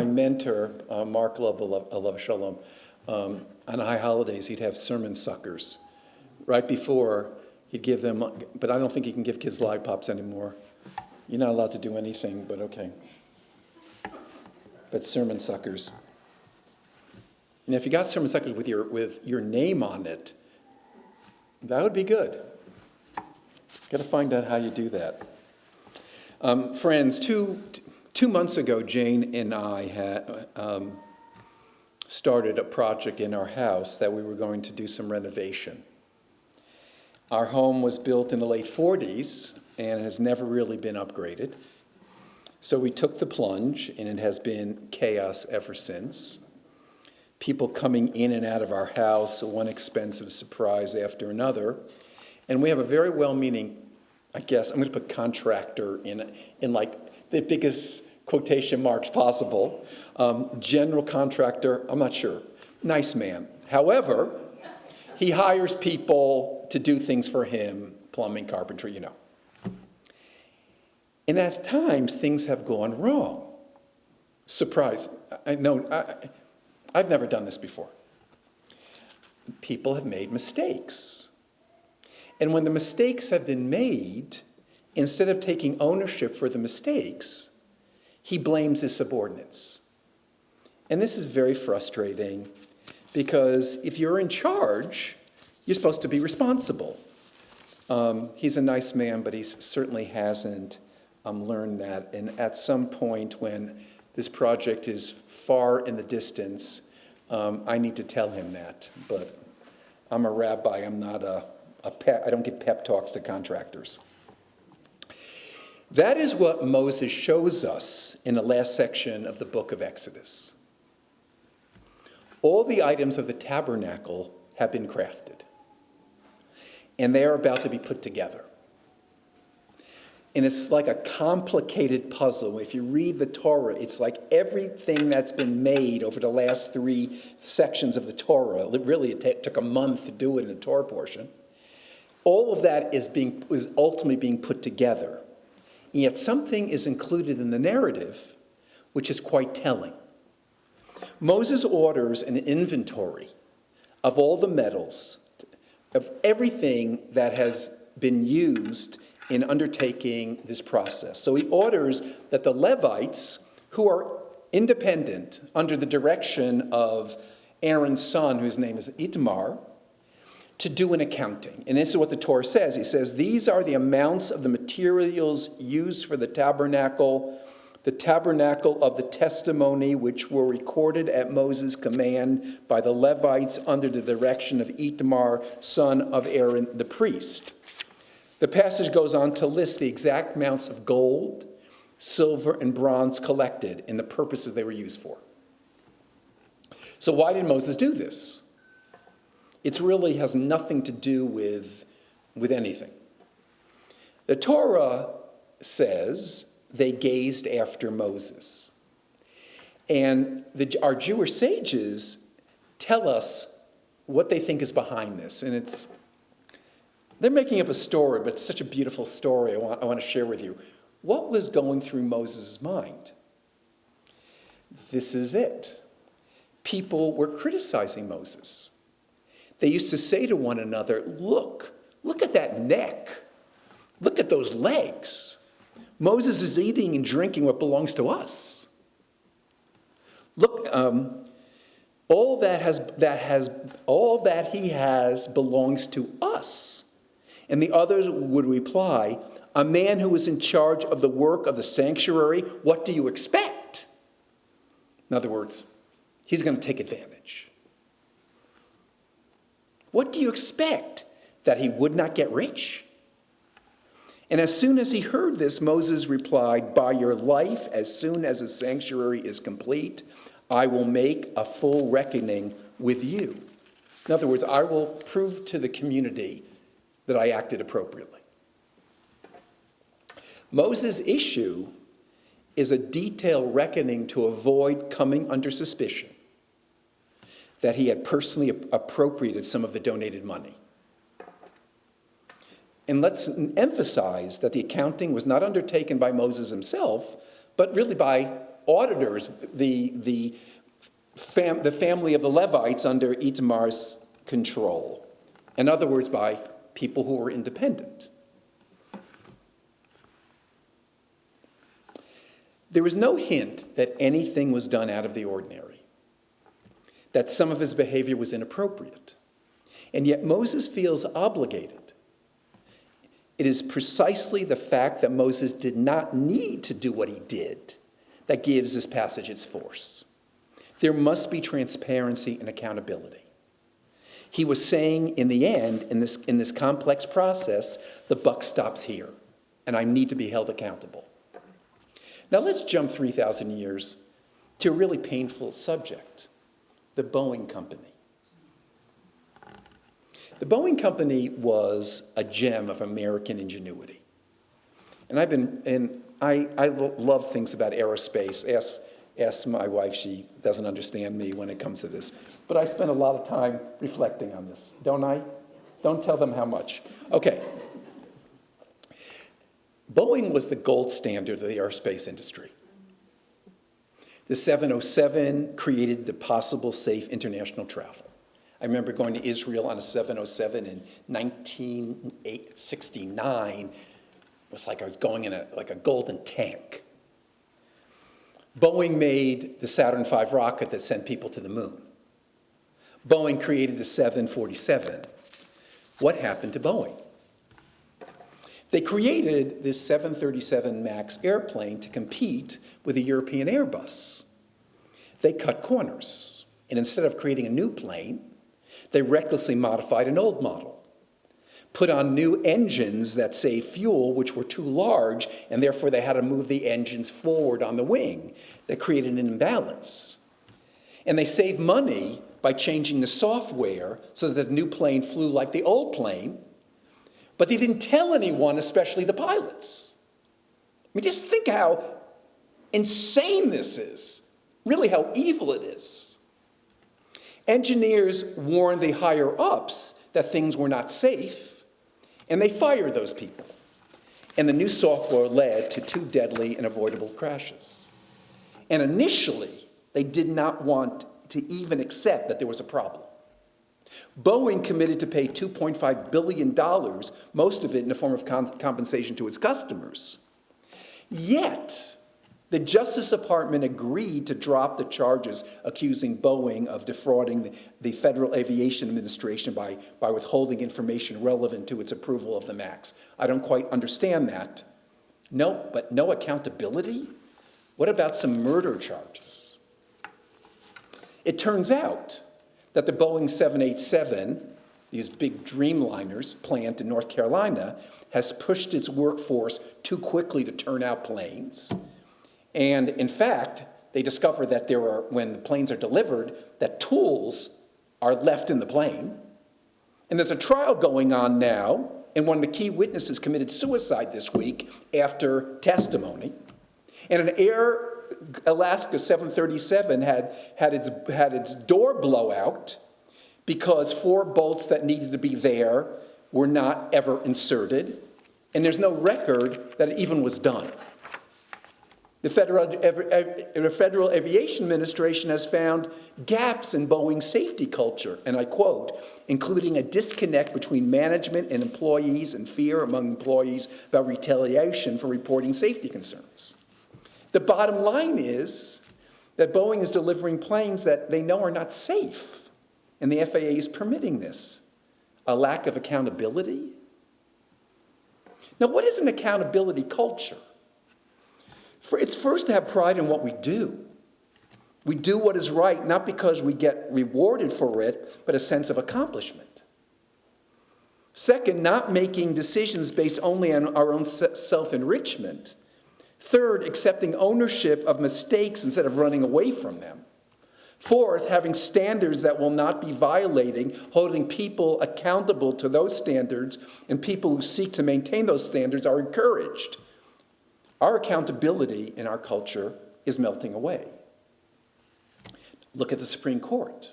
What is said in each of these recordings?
my mentor, Mark Lovell, alav shalom, on high holidays, he'd have sermon suckers. Right before, he'd give them, but I don't think he can give kids lollipops anymore. You're not allowed to do anything, but okay. But sermon suckers. And if you got sermon suckers with your name on it, that would be good. Got to find out how you do that. Friends, two months ago, Jane and I had started a project in our house that we were going to do some renovation. Our home was built in the late 40s and has never really been upgraded. So we took the plunge, and it has been chaos ever since. People coming in and out of our house, one expensive surprise after another. And we have a very well-meaning, I guess, I'm going to put contractor in like the biggest quotation marks possible. General contractor, I'm not sure. Nice man. However, he hires people to do things for him, plumbing, carpentry, you know. And at times, things have gone wrong. Surprise. I've never done this before. People have made mistakes. And when the mistakes have been made, instead of taking ownership for the mistakes, he blames his subordinates. And this is very frustrating because if you're in charge, you're supposed to be responsible. He's a nice man, but he certainly hasn't learned that. And at some point when this project is far in the distance, I need to tell him that. But I'm a rabbi. I'm not I don't give pep talks to contractors. That is what Moses shows us in the last section of the book of Exodus. All the items of the tabernacle have been crafted, and they are about to be put together. And it's like a complicated puzzle. If you read the Torah, it's like everything that's been made over the last 3 sections of the Torah. It took a month to do it in the Torah portion. All of that is ultimately being put together. And yet something is included in the narrative which is quite telling. Moses orders an inventory of all the metals, of everything that has been used in undertaking this process. So he orders that the Levites, who are independent under the direction of Aaron's son, whose name is Itamar, to do an accounting. And this is what the Torah says. He says, these are the amounts of the materials used for the tabernacle of the testimony, which were recorded at Moses' command by the Levites under the direction of Itamar, son of Aaron the priest. The passage goes on to list the exact amounts of gold, silver, and bronze collected and the purposes they were used for. So why did Moses do this? It really has nothing to do with anything. The Torah says they gazed after Moses. And our Jewish sages tell us what they think is behind this. And they're making up a story, but it's such a beautiful story I want to share with you. What was going through Moses' mind? This is it. People were criticizing Moses. They used to say to one another, look at that neck. Look at those legs. Moses is eating and drinking what belongs to us. Look, all that he has belongs to us. And the others would reply, a man who is in charge of the work of the sanctuary, what do you expect? In other words, he's going to take advantage. What do you expect? That he would not get rich? And as soon as he heard this, Moses replied, by your life, as soon as the sanctuary is complete, I will make a full reckoning with you. In other words, I will prove to the community that I acted appropriately. Moses' issue is a detailed reckoning to avoid coming under suspicion that he had personally appropriated some of the donated money. And let's emphasize that the accounting was not undertaken by Moses himself, but really by auditors, the family of the Levites under Itamar's control. In other words, by people who were independent. There was no hint that anything was done out of the ordinary, that some of his behavior was inappropriate. And yet Moses feels obligated. It is precisely the fact that Moses did not need to do what he did that gives this passage its force. There must be transparency and accountability. He was saying in the end, in this complex process, the buck stops here, and I need to be held accountable. Now let's jump 3,000 years to a really painful subject, the Boeing Company. The Boeing Company was a gem of American ingenuity. And I love things about aerospace. Ask my wife, she doesn't understand me when it comes to this. But I spend a lot of time reflecting on this, don't I? Don't tell them how much. Okay. Boeing was the gold standard of the aerospace industry. The 707 created the possible safe international travel. I remember going to Israel on a 707 in 1969. It was like I was going in a golden tank. Boeing made the Saturn V rocket that sent people to the moon. Boeing created the 747. What happened to Boeing? They created this 737 MAX airplane to compete with the European Airbus. They cut corners, and instead of creating a new plane, they recklessly modified an old model, put on new engines that saved fuel, which were too large, and therefore they had to move the engines forward on the wing. That created an imbalance. And they saved money by changing the software so that the new plane flew like the old plane, but they didn't tell anyone, especially the pilots. I mean, just think how insane this is, really how evil it is. Engineers warned the higher-ups that things were not safe, and they fired those people. And the new software led to 2 deadly and avoidable crashes. And initially, they did not want to even accept that there was a problem. Boeing committed to pay $2.5 billion, most of it in the form of compensation to its customers. Yet, the Justice Department agreed to drop the charges accusing Boeing of defrauding the Federal Aviation Administration by withholding information relevant to its approval of the MAX. I don't quite understand that. But no accountability? What about some murder charges? It turns out that the Boeing 787, these big Dreamliners plant in North Carolina, has pushed its workforce too quickly to turn out planes. And in fact, they discover that when the planes are delivered, that tools are left in the plane. And there's a trial going on now, and one of the key witnesses committed suicide this week after testimony. And an Air Alaska 737 had its door blow out because 4 bolts that needed to be there were not ever inserted, and there's no record that it even was done. The Federal Aviation Administration has found gaps in Boeing's safety culture, and I quote, including a disconnect between management and employees and fear among employees about retaliation for reporting safety concerns. The bottom line is that Boeing is delivering planes that they know are not safe, and the FAA is permitting this. A lack of accountability? Now, what is an accountability culture? It's first to have pride in what we do. We do what is right, not because we get rewarded for it, but a sense of accomplishment. Second, not making decisions based only on our own self-enrichment. Third, accepting ownership of mistakes instead of running away from them. Fourth, having standards that will not be violating, holding people accountable to those standards, and people who seek to maintain those standards are encouraged. Our accountability in our culture is melting away. Look at the Supreme Court.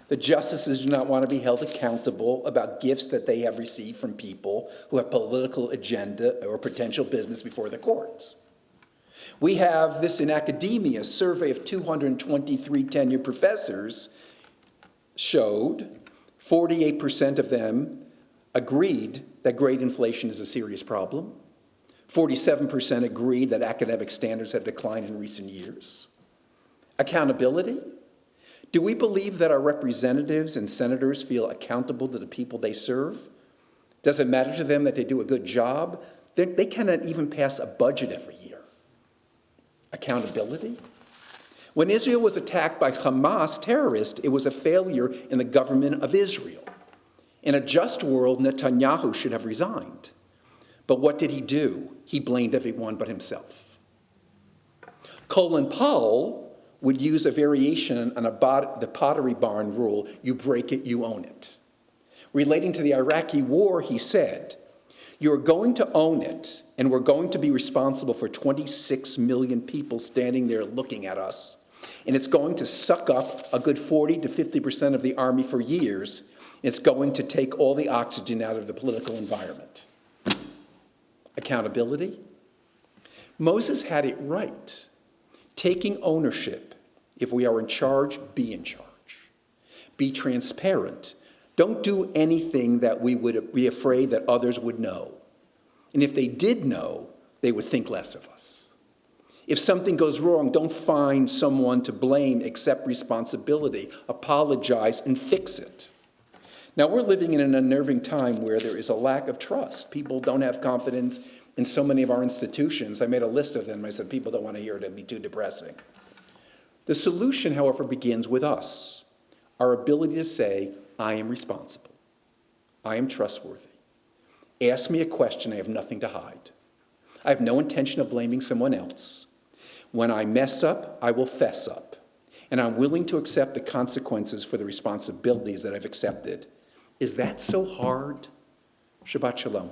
The justices do not want to be held accountable about gifts that they have received from people who have political agenda or potential business before the court. We have this in academia. A survey of 223 tenured professors showed 48% of them agreed that grade inflation is a serious problem. 47% agreed that academic standards have declined in recent years. Accountability? Do we believe that our representatives and senators feel accountable to the people they serve? Does it matter to them that they do a good job? They cannot even pass a budget every year. Accountability? When Israel was attacked by Hamas terrorists, it was a failure in the government of Israel. In a just world, Netanyahu should have resigned. But what did he do? He blamed everyone but himself. Colin Powell would use a variation on the Pottery Barn rule: you break it, you own it. Relating to the Iraqi war, he said, "You're going to own it, and we're going to be responsible for 26 million people standing there looking at us, and it's going to suck up a good 40 to 50% of the army for years. It's going to take all the oxygen out of the political environment." Accountability? Moses had it right. Taking ownership. If we are in charge, be in charge. Be transparent. Don't do anything that we would be afraid that others would know. And if they did know, they would think less of us. If something goes wrong, don't find someone to blame, accept responsibility, apologize, and fix it. Now, we're living in an unnerving time where there is a lack of trust. People don't have confidence in so many of our institutions. I made a list of them. I said, people don't want to hear it. It'd be too depressing. The solution, however, begins with us. Our ability to say, I am responsible. I am trustworthy. Ask me a question. I have nothing to hide. I have no intention of blaming someone else. When I mess up, I will fess up. And I'm willing to accept the consequences for the responsibilities that I've accepted. Is that so hard? Shabbat Shalom.